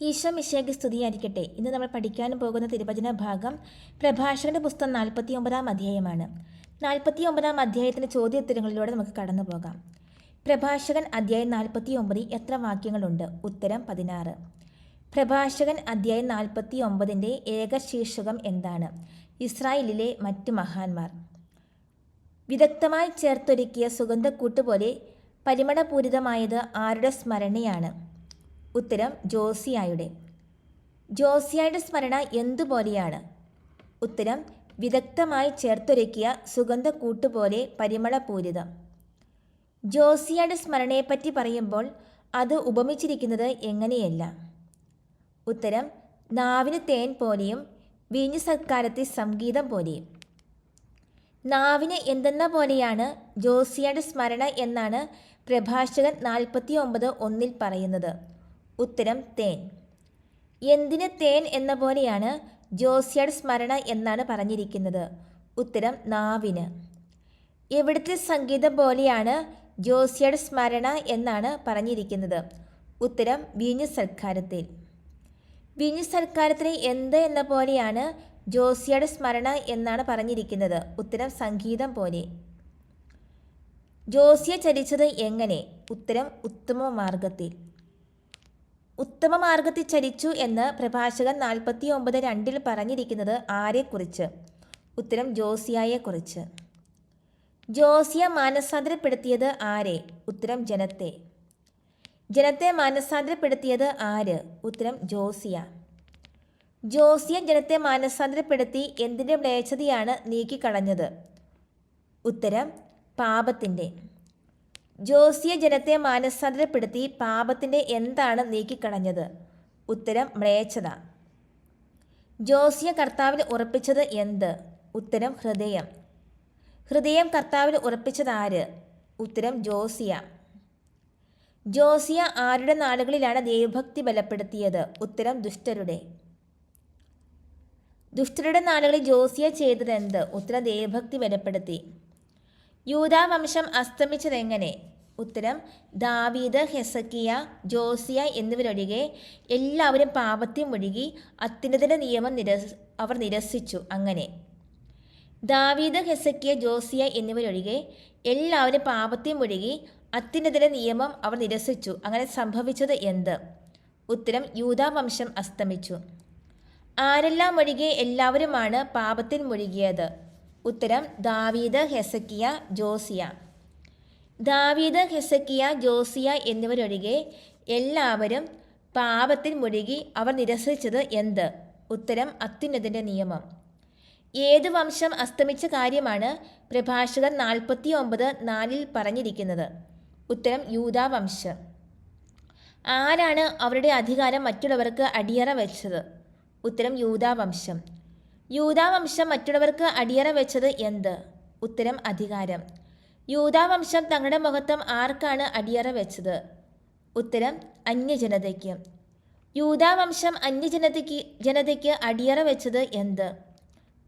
ഈശോ മിശിഹായ്ക്ക് സ്തുതിയായിരിക്കട്ടെ. ഇന്ന് നമ്മൾ പഠിക്കാൻ പോകുന്ന തിരുവചന ഭാഗം പ്രഭാഷകന്റെ പുസ്തകം 49 അധ്യായമാണ്. 49 അധ്യായത്തിൻ്റെ ചോദ്യോത്തരങ്ങളിലൂടെ നമുക്ക് കടന്നു പോകാം. പ്രഭാഷകൻ അധ്യായം 49 എത്ര വാക്യങ്ങളുണ്ട്? ഉത്തരം 16. പ്രഭാഷകൻ അധ്യായം 49 ഏക ശീർഷകം എന്താണ്? ഇസ്രായേലിലെ മറ്റ് മഹാന്മാർ. വിദഗ്ധമായി ചേർത്തൊരുക്കിയ സുഗന്ധക്കൂട്ട് പോലെ പരിമളപൂരിതമായത് ആരുടെ സ്മരണയാണ്? ഉത്തരം ജോസിയായുടെ. ജോസിയായുടെ സ്മരണ എന്തുപോലെയാണ്? ഉത്തരം വിദഗ്ധമായി ചേർത്തൊരുക്കിയ സുഗന്ധക്കൂട്ടുപോലെ പരിമളപൂരിതം. ജോസിയായുടെ സ്മരണയെപ്പറ്റി പറയുമ്പോൾ അത് ഉപമിച്ചിരിക്കുന്നത് എങ്ങനെയല്ല? ഉത്തരം നാവിന് തേൻ പോലെയും വീഞ്ഞു സൽക്കാരത്തിൽ സംഗീതം പോലെയും. നാവിന് എന്തെന്ന പോലെയാണ് ജോസിയായുടെ സ്മരണ എന്നാണ് പ്രഭാഷകൻ 49:1 പറയുന്നത്. ഉത്തരം തേൻ. എന്തിന് തേൻ എന്ന പോലെയാണ് ജോസിയായുടെ സ്മരണ എന്നാണ് പറഞ്ഞിരിക്കുന്നത്? ഉത്തരം നാവിന്. എവിടുത്തെ സംഗീതം പോലെയാണ് ജോസിയായുടെ സ്മരണ എന്നാണ് പറഞ്ഞിരിക്കുന്നത്? ഉത്തരം വീഞ്ഞു സൽക്കാരത്തിൽ. വീഞ്ഞു സൽക്കാരത്തിന് എന്ത് എന്ന പോലെയാണ് ജോസിയായുടെ സ്മരണ എന്നാണ് പറഞ്ഞിരിക്കുന്നത്? ഉത്തരം സംഗീതം പോലെ. ജോസിയ ചരിച്ചത് എങ്ങനെ? ഉത്തരം ഉത്തമ മാർഗത്തിൽ. ഉത്തമ മാർഗത്തിൽ ചരിച്ചു എന്ന് പ്രഭാഷകൻ 49:2 പറഞ്ഞിരിക്കുന്നത് ആരെക്കുറിച്ച്? ഉത്തരം ജോസിയായെക്കുറിച്ച്. ജോസിയ മാനസാന്തരപ്പെടുത്തിയത് ആരെ? ഉത്തരം ജനത്തെ. ജനത്തെ മാനസാന്തരപ്പെടുത്തിയത് ആര്? ഉത്തരം ജോസിയ. ജോസിയ ജനത്തെ മാനസാന്തരപ്പെടുത്തി എന്തിൻ്റെ മ്ലേച്ഛതയാണ് നീക്കിക്കളഞ്ഞത്? ഉത്തരം പാപത്തിൻ്റെ. ജോസിയ ജനത്തെ മാനസാന്തരപ്പെടുത്തി പാപത്തിൻ്റെ എന്താണ് നീക്കിക്കളഞ്ഞത്? ഉത്തരം മ്ലേച്ഛത. ജോസിയ കർത്താവിൽ ഉറപ്പിച്ചത് എന്ത്? ഉത്തരം ഹൃദയം. ഹൃദയം കർത്താവിൽ ഉറപ്പിച്ചത് ആര്? ഉത്തരം ജോസിയ. ജോസിയ ആരുടെ നാടുകളിലാണ് ദൈവഭക്തി ബലപ്പെടുത്തിയത്? ഉത്തരം ദുഷ്ടരുടെ. ദുഷ്ടരുടെ നാടുകളിൽ ജോസിയ ചെയ്തത് എന്ത്? ഉത്തരം ദൈവഭക്തി ബലപ്പെടുത്തി. യൂദാ വംശം അസ്തമിച്ചതെങ്ങനെ? ഉത്തരം ദാവീദ്, ഹെസക്കിയ, ജോസിയ എന്നിവരൊഴികെ എല്ലാവരും പാപത്തിൽ മുഴുകി അത്യുന്നതന്റെ നിയമം അവർ നിരസിച്ചു. അങ്ങനെ ദാവീദ്, ഹെസക്കിയ, ജോസിയ എന്നിവരൊഴികെ എല്ലാവരും പാപത്തിൽ മുഴുകി അത്യുന്നതന്റെ നിയമം അവർ നിരസിച്ചു. അങ്ങനെ സംഭവിച്ചത് എന്ത്? ഉത്തരം യൂദാ വംശം അസ്തമിച്ചു. ആരെല്ലാം ഒഴികെ എല്ലാവരുമാണ് പാപത്തിൽ മുഴുകിയത്? ഉത്തരം ദാവീദ്, ഹെസക്കിയ, ജോസിയ. ദാവീദ്, ഹെസക്കിയ, ജോസിയ എന്നിവരൊഴികെ എല്ലാവരും പാപത്തിൽ മുഴുകി അവർ നിരസിച്ചത് എന്ത്? ഉത്തരം അത്യുന്നതന്റെ നിയമം. ഏത് വംശം അസ്തമിച്ച കാര്യമാണ് പ്രഭാഷകൻ 49:4 പറഞ്ഞിരിക്കുന്നത്? ഉത്തരം യൂദാ വംശം. ആരാണ് അവരുടെ അധികാരം മറ്റുള്ളവർക്ക് അടിയറ വെച്ചത്? ഉത്തരം യൂദാ വംശം. യൂദാ വംശം മറ്റുള്ളവർക്ക് അടിയറ വെച്ചത് എന്ത്? ഉത്തരം അധികാരം. യൂദാ വംശം തങ്ങളുടെ മഹത്വം ആർക്കാണ് അടിയറ വെച്ചത്? ഉത്തരം അന്യജനതയ്ക്ക്. യൂദാ വംശം ജനതയ്ക്ക് അടിയറ വെച്ചത് എന്ത്?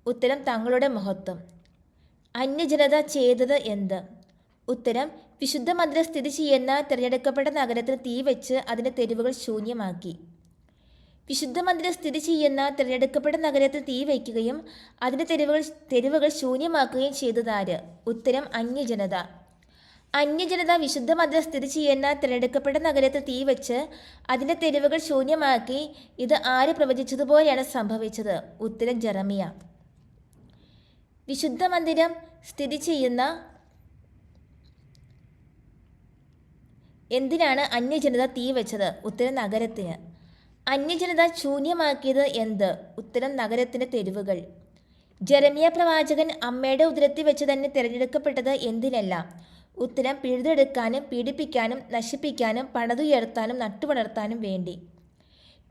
ഉത്തരം തങ്ങളുടെ മഹത്വം. അന്യജനത ചെയ്തത് എന്ത്? ഉത്തരം വിശുദ്ധ മന്ദിരം സ്ഥിതി ചെയ്യുന്ന തിരഞ്ഞെടുക്കപ്പെട്ട നഗരത്തിൽ തീ വെച്ച് അതിൻ്റെ തെരുവുകൾ ശൂന്യമാക്കി. വിശുദ്ധ മന്ദിരം സ്ഥിതി ചെയ്യുന്ന തിരഞ്ഞെടുക്കപ്പെട്ട നഗരത്തിൽ തീ വയ്ക്കുകയും അതിൻ്റെ തെരുവുകൾ ശൂന്യമാക്കുകയും ചെയ്തതാര്? ഉത്തരം അന്യജനത. അന്യജനത വിശുദ്ധ മന്ദിരം സ്ഥിതി ചെയ്യുന്ന തിരഞ്ഞെടുക്കപ്പെട്ട നഗരത്തിൽ തീ വെച്ച് അതിൻ്റെ തെരുവുകൾ ശൂന്യമാക്കി. ഇത് ആര് പ്രവചിച്ചതുപോലെയാണ് സംഭവിച്ചത്? ഉത്തരം ജെറമിയ. വിശുദ്ധ മന്ദിരം സ്ഥിതി ചെയ്യുന്ന എന്തിനാണ് അന്യജനത തീ വെച്ചത്? ഉത്തരം നഗരത്തിന്. അന്യജനത ശൂന്യമാക്കിയത് എന്ത്? ഉത്തരം നഗരത്തിൻ്റെ തെരുവുകൾ. ജെറമിയ പ്രവാചകൻ അമ്മയുടെ ഉദരത്തിൽ വെച്ച് തന്നെ തിരഞ്ഞെടുക്കപ്പെട്ടത് എന്തിനല്ല? ഉത്തരം പിഴുതെടുക്കാനും പീഡിപ്പിക്കാനും നശിപ്പിക്കാനും പണിതുയർത്താനും നട്ടുവളർത്താനും വേണ്ടി.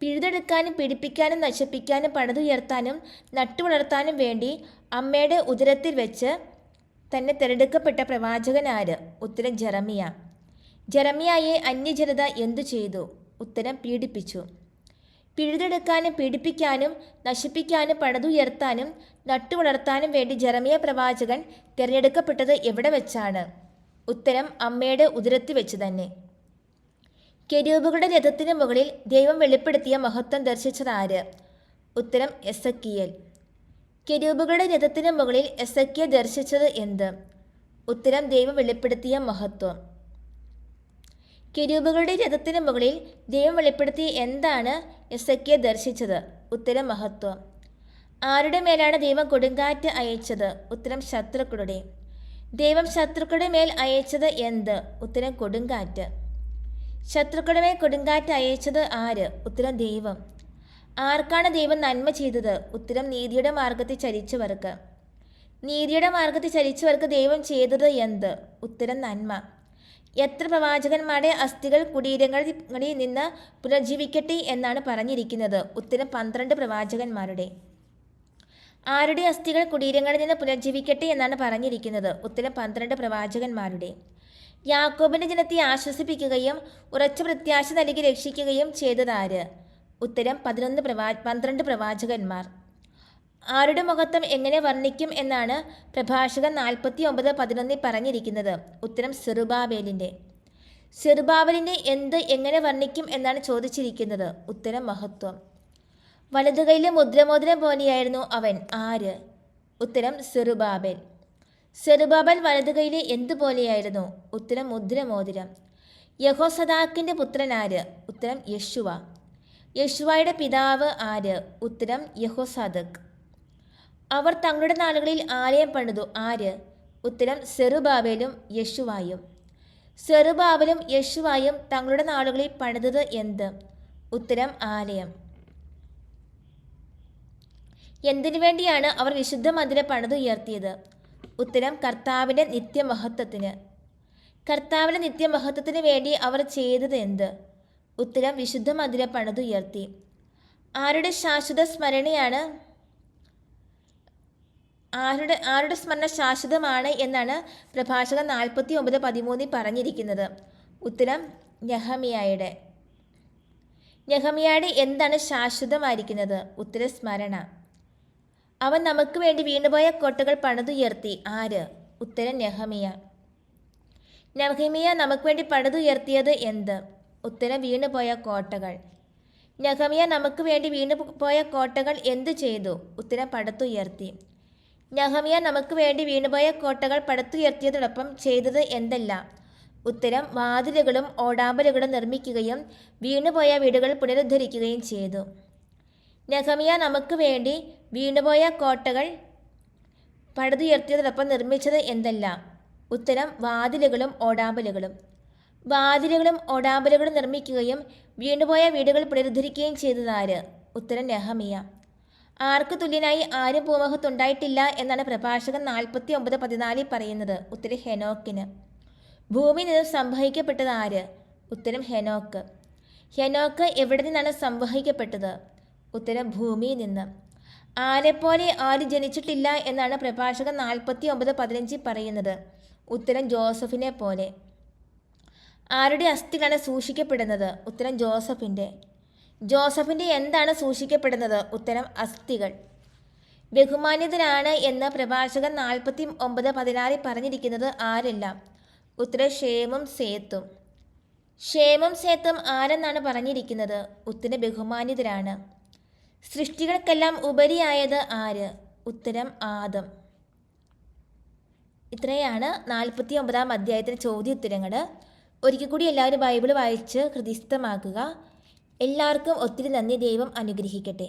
പിഴുതെടുക്കാനും പീഡിപ്പിക്കാനും നശിപ്പിക്കാനും പണിതുയർത്താനും നട്ടുവളർത്താനും വേണ്ടി അമ്മയുടെ ഉദരത്തിൽ വെച്ച് തന്നെ തിരഞ്ഞെടുക്കപ്പെട്ട പ്രവാചകൻ ആര്? ഉത്തരം ജെറമിയ. ജെറമിയായെ അന്യജനത എന്തു ചെയ്തു? ഉത്തരം പീഡിപ്പിച്ചു. പിഴുതെടുക്കാനും പീഡിപ്പിക്കാനും നശിപ്പിക്കാനും പണിതുയർത്താനും നട്ടുവളർത്താനും വേണ്ടി ജെറമിയ പ്രവാചകൻ തിരഞ്ഞെടുക്കപ്പെട്ടത് എവിടെ വെച്ചാണ്? ഉത്തരം അമ്മയുടെ ഉദരത്തിൽ വെച്ച് തന്നെ. കെരൂബുകളുടെ രഥത്തിന് മുകളിൽ ദൈവം വെളിപ്പെടുത്തിയ മഹത്വം ദർശിച്ചത് ആര്? ഉത്തരം എസക്കിയേൽ. കെരൂബുകളുടെ രഥത്തിന് മുകളിൽ എസക്കിയേൽ ദർശിച്ചത് എന്ത്? ഉത്തരം ദൈവം വെളിപ്പെടുത്തിയ മഹത്വം. കെരൂബുകളുടെ രഥത്തിന് മുകളിൽ ദൈവം വെളിപ്പെടുത്തി എന്താണ് എസക്കിയേൽ ദർശിച്ചത്? ഉത്തരം മഹത്വം. ആരുടെ മേലാണ് ദൈവം കൊടുങ്കാറ്റ് അയച്ചത്? ഉത്തരം ശത്രുക്കളുടെ. ദൈവം ശത്രുക്കളുടെ മേൽ അയച്ചത് എന്ത്? ഉത്തരം കൊടുങ്കാറ്റ്. ശത്രുക്കളുടെ മേൽ കൊടുങ്കാറ്റ് അയച്ചത് ആര്? ഉത്തരം ദൈവം. ആർക്കാണ് ദൈവം നന്മ ചെയ്തത്? ഉത്തരം നീതിയുടെ മാർഗത്തിൽ ചരിച്ചവർക്ക്. നീതിയുടെ മാർഗത്തിൽ ചരിച്ചവർക്ക് ദൈവം ചെയ്തത് എന്ത്? ഉത്തരം നന്മ. എത്ര പ്രവാചകന്മാരുടെ അസ്ഥികൾ കുടീരങ്ങളിൽ നിന്ന് പുനർജീവിക്കട്ടെ എന്നാണ് പറഞ്ഞിരിക്കുന്നത്? ഉത്തരം 12 പ്രവാചകന്മാരുടെ. ആരുടെ അസ്ഥികൾ കുടീരങ്ങളിൽ നിന്ന് പുനർജീവിക്കട്ടെ എന്നാണ് പറഞ്ഞിരിക്കുന്നത്? ഉത്തരം 12 പ്രവാചകന്മാരുടെ. യാക്കോബിന്റെ ജനത്തെ ആശ്വസിപ്പിക്കുകയും ഉറച്ച പ്രത്യാശ നൽകി രക്ഷിക്കുകയും ചെയ്തതാര്? ഉത്തരം 12 പ്രവാചകന്മാർ. ആരുടെ മഹത്വം എങ്ങനെ വർണ്ണിക്കും എന്നാണ് പ്രഭാഷകൻ 49:11 പറഞ്ഞിരിക്കുന്നത്? ഉത്തരം സെറുബാബേലിൻ്റെ. സെറുബാബേലിൻ്റെ എന്ത് എങ്ങനെ വർണ്ണിക്കും എന്നാണ് ചോദിച്ചിരിക്കുന്നത്? ഉത്തരം മഹത്വം. വലതുകൈയിലെ മുദ്രമോതിരം പോലെയായിരുന്നു അവൻ. ആര്? ഉത്തരം സെറുബാബേൽ. സെറുബാബേൽ വലതുകൈയിലെ എന്തുപോലെയായിരുന്നു? ഉത്തരം മുദ്രമോതിരം. യഹോസദാക്കിൻ്റെ പുത്രൻ ആര്? ഉത്തരം യെശുവ. യെശുവയുടെ പിതാവ് ആര്? ഉത്തരം യഹോസാദക്. അവർ തങ്ങളുടെ നാളുകളിൽ ആലയം പണിതു. ആര്? ഉത്തരം സെറുബാബേലും യെശുവായും. സെറുബാബേലും യെശുവായും തങ്ങളുടെ നാളുകളിൽ പണിതത് എന്ത്? ഉത്തരം ആലയം. എന്തിനു വേണ്ടിയാണ് അവർ വിശുദ്ധ മന്ദിരം പണിതുയർത്തിയത്? ഉത്തരം കർത്താവിൻ്റെ നിത്യമഹത്വത്തിന്. കർത്താവിൻ്റെ നിത്യമഹത്വത്തിന് വേണ്ടി അവർ ചെയ്തത് എന്ത്? ഉത്തരം വിശുദ്ധ മന്ദിരം പണിതുയർത്തി. ആരുടെ ശാശ്വത സ്മരണയാണ് ആരുടെ സ്മരണ ശാശ്വതമാണ് എന്നാണ് പ്രഭാഷകൻ 49:13 പറഞ്ഞിരിക്കുന്നത്? ഉത്തരം നെഹമ്യായുടെ. നെഹമ്യായുടെ എന്താണ് ശാശ്വതമായിരിക്കുന്നത്? ഉത്തരം സ്മരണ. അവൻ നമുക്ക് വേണ്ടി വീണുപോയ കോട്ടകൾ പണിതുയർത്തി. ആര്? ഉത്തരം നെഹമ്യ. നെഹമ്യ നമുക്ക് വേണ്ടി പണിതുയർത്തിയത് എന്ത്? ഉത്തരം വീണുപോയ കോട്ടകൾ. നെഹമ്യ നമുക്ക് വേണ്ടി വീണുപോയ കോട്ടകൾ എന്തു ചെയ്തു? ഉത്തരം പടുത്തുയർത്തി. നെഹമ്യ നമുക്ക് വേണ്ടി വീണുപോയ കോട്ടകൾ പടുത്തുയർത്തിയതോടൊപ്പം ചെയ്തത് എന്തല്ല? ഉത്തരം വാതിലുകളും ഓടാമ്പലുകളും നിർമ്മിക്കുകയും വീണുപോയ വീടുകൾ പുനരുദ്ധരിക്കുകയും ചെയ്തു. നെഹമ്യ നമുക്ക് വേണ്ടി വീണുപോയ കോട്ടകൾ പടുത്തുയർത്തിയതോടൊപ്പം നിർമ്മിച്ചത് എന്തല്ല? ഉത്തരം വാതിലുകളും ഓടാമ്പലുകളും. വാതിലുകളും ഓടാമ്പലുകളും നിർമ്മിക്കുകയും വീണുപോയ വീടുകൾ പുനരുദ്ധരിക്കുകയും ചെയ്തതാര്? ഉത്തരം നെഹമ്യ. ആർക്ക് തുല്യനായി ആരും ഭൂമുഖത്തുണ്ടായിട്ടില്ല എന്നാണ് പ്രഭാഷകൻ 49:14 പറയുന്നത്? ഉത്തരം ഹെനോക്കിന്. ഭൂമിയിൽ നിന്നും സംവഹിക്കപ്പെട്ടത് ആര്? ഉത്തരം ഹെനോക്ക്. ഹെനോക്ക് എവിടെ നിന്നാണ് സംവഹിക്കപ്പെട്ടത്? ഉത്തരം ഭൂമിയിൽ നിന്ന്. ആരെപ്പോലെ ആരും ജനിച്ചിട്ടില്ല എന്നാണ് പ്രഭാഷകൻ 49:15 പറയുന്നത്? ഉത്തരം ജോസഫിനെ പോലെ. ആരുടെ അസ്ഥികളാണ് സൂക്ഷിക്കപ്പെടുന്നത്? ഉത്തരം ജോസഫിൻ്റെ. ജോസഫിൻ്റെ എന്താണ് സൂക്ഷിക്കപ്പെടുന്നത്? ഉത്തരം അസ്ഥികൾ. ബഹുമാന്യതനാണ് എന്ന് പ്രഭാഷകൻ 49:16 പറഞ്ഞിരിക്കുന്നത് ആരെല്ലാം? ഉത്തരം ഷേമും സേത്തും. ഷേമും സേത്തും ആരെന്നാണ് പറഞ്ഞിരിക്കുന്നത്? ഉത്തരം ബഹുമാന്യതരാണ്. സൃഷ്ടികൾക്കെല്ലാം ഉപരിയായത് ആര്? ഉത്തരം ആദം. ഇത്രയാണ് 49-ാം അധ്യായത്തിലെ ചോദ്യോത്തരങ്ങൾ. ഒരിക്കൽ കൂടി എല്ലാവരും ബൈബിൾ വായിച്ച് ഹൃദിസ്ഥമാക്കുക. എല്ലാവർക്കും ഒത്തിരി നന്ദി. ദൈവം അനുഗ്രഹിക്കട്ടെ.